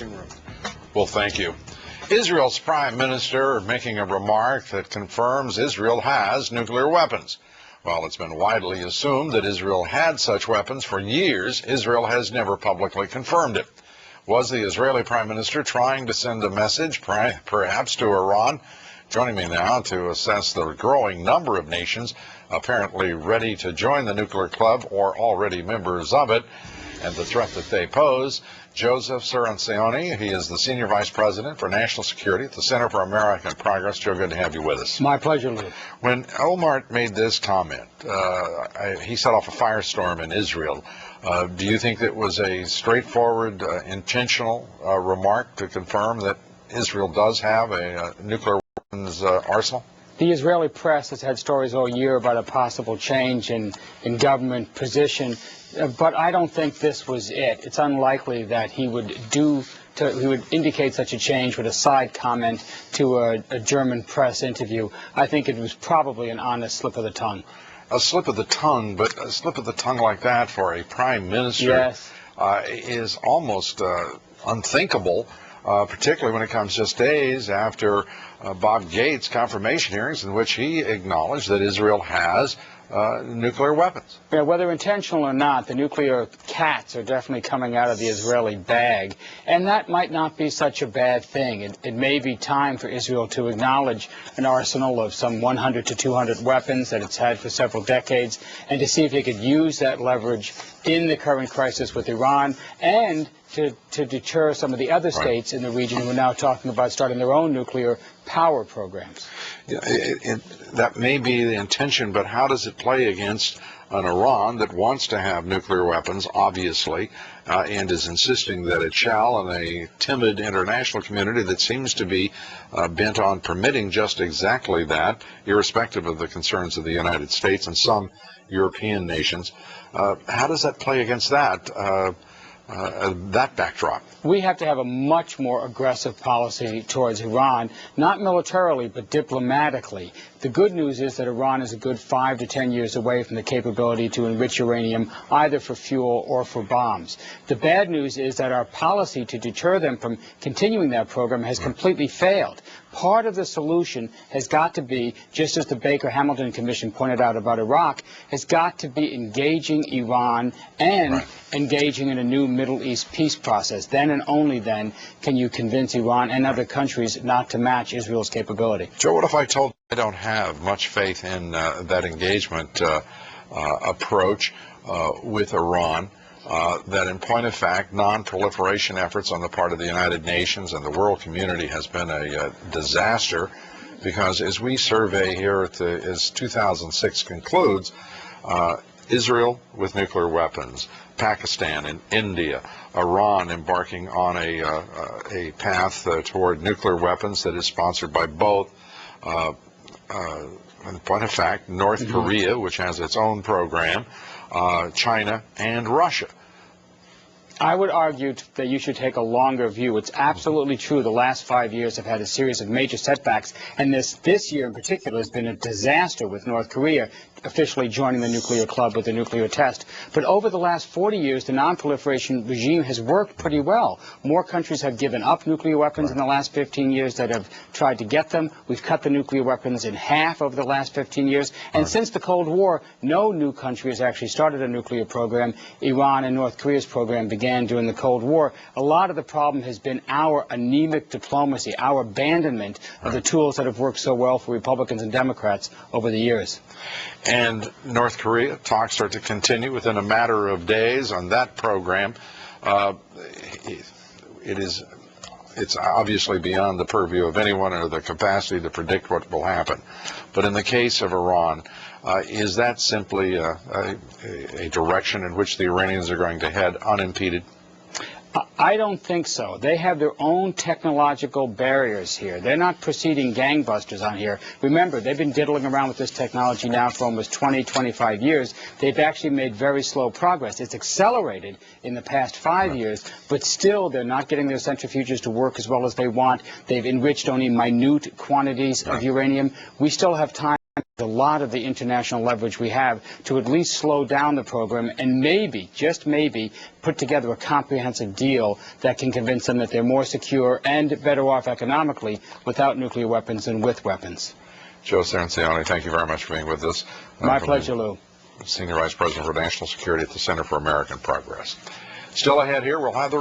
Room. Well, thank you. Israel's prime minister making a remark that confirms Israel has nuclear weapons. While it's been widely assumed that Israel had such weapons for years, Israel has never publicly confirmed it. Was the Israeli prime minister trying to send a message, perhaps to Iran? Joining me now to assess the growing number of nations apparently ready to join the nuclear club or already members of it, and the threat that they pose, Joseph Cirincione. He is the Senior Vice President for National Security at the Center for American Progress. Joe, good to have you with us. My pleasure, Lou. When Omar made this comment, he set off a firestorm in Israel. Do you think it was a straightforward, intentional remark to confirm that Israel does have a nuclear weapons arsenal? The Israeli press has had stories all year about a possible change in government position, but I don't think this was it. It's unlikely that he would indicate such a change with a side comment to a German press interview. I think it was probably an honest slip of the tongue. A slip of the tongue, but a slip of the tongue like that for a prime minister, yes, is almost unthinkable. Particularly when it comes just days after Bob Gates' confirmation hearings in which he acknowledged that Israel has nuclear weapons. Yeah, whether intentional or not, the nuclear cats are definitely coming out of the Israeli bag, and that might not be such a bad thing. It may be time for Israel to acknowledge an arsenal of some 100 to 200 weapons that it's had for several decades, and to see if it could use that leverage in the current crisis with Iran, and to deter some of the other states in the region who are now talking about starting their own nuclear power programs. Yeah, that may be the intention, but how does it play against an Iran that wants to have nuclear weapons, obviously, and is insisting that it shall, and a timid international community that seems to be bent on permitting just exactly that, irrespective of the concerns of the United States and some European nations? How does that play against that backdrop? We have to have a much more aggressive policy towards Iran, not militarily, but diplomatically. The good news is that Iran is a good 5 to 10 years away from the capability to enrich uranium, either for fuel or for bombs. The bad news is that our policy to deter them from continuing that program has completely failed. Part of the solution has got to be, just as the Baker-Hamilton Commission pointed out about Iraq, has got to be engaging Iran and engaging in a new Middle East peace process. Then and only then can you convince Iran and other countries not to match Israel's capability. Joe, what if I told you I don't have much faith in that engagement approach with Iran? That in point of fact, non-proliferation efforts on the part of the United Nations and the world community has been a disaster, because as we survey here, as 2006 concludes, Israel with nuclear weapons, Pakistan and India, Iran embarking on a path toward nuclear weapons that is sponsored by both, in point of fact, North Korea, which has its own program, China, and Russia. I would argue that you should take a longer view. It's absolutely true the last 5 years have had a series of major setbacks, and this year in particular has been a disaster with North Korea officially joining the nuclear club with a nuclear test. But over the last 40 years, the non-proliferation regime has worked pretty well. More countries have given up nuclear weapons in the last 15 years that have tried to get them. We've cut the nuclear weapons in half over the last 15 years. And since the Cold War, no new country has actually started a nuclear program. Iran and North Korea's program began during the Cold War. A lot of the problem has been our anemic diplomacy, our abandonment of the tools that have worked so well for Republicans and Democrats over the years. And North Korea, talks are to continue within a matter of days on that program. It's obviously beyond the purview of anyone or the capacity to predict what will happen. But in the case of Iran, is that simply a direction in which the Iranians are going to head unimpeded? I don't think so. They have their own technological barriers here. They're not proceeding gangbusters on here. Remember, they've been diddling around with this technology now for almost 20, 25 years. They've actually made very slow progress. It's accelerated in the past 5 years, but still they're not getting their centrifuges to work as well as they want. They've enriched only minute quantities of uranium. We still have time a lot of the international leverage we have to at least slow down the program and maybe, just maybe, put together a comprehensive deal that can convince them that they're more secure and better off economically without nuclear weapons than with weapons. Joe Cirincione, thank you very much for being with us. My pleasure, Lou. Senior Vice President for National Security at the Center for American Progress. Still ahead here, we'll have the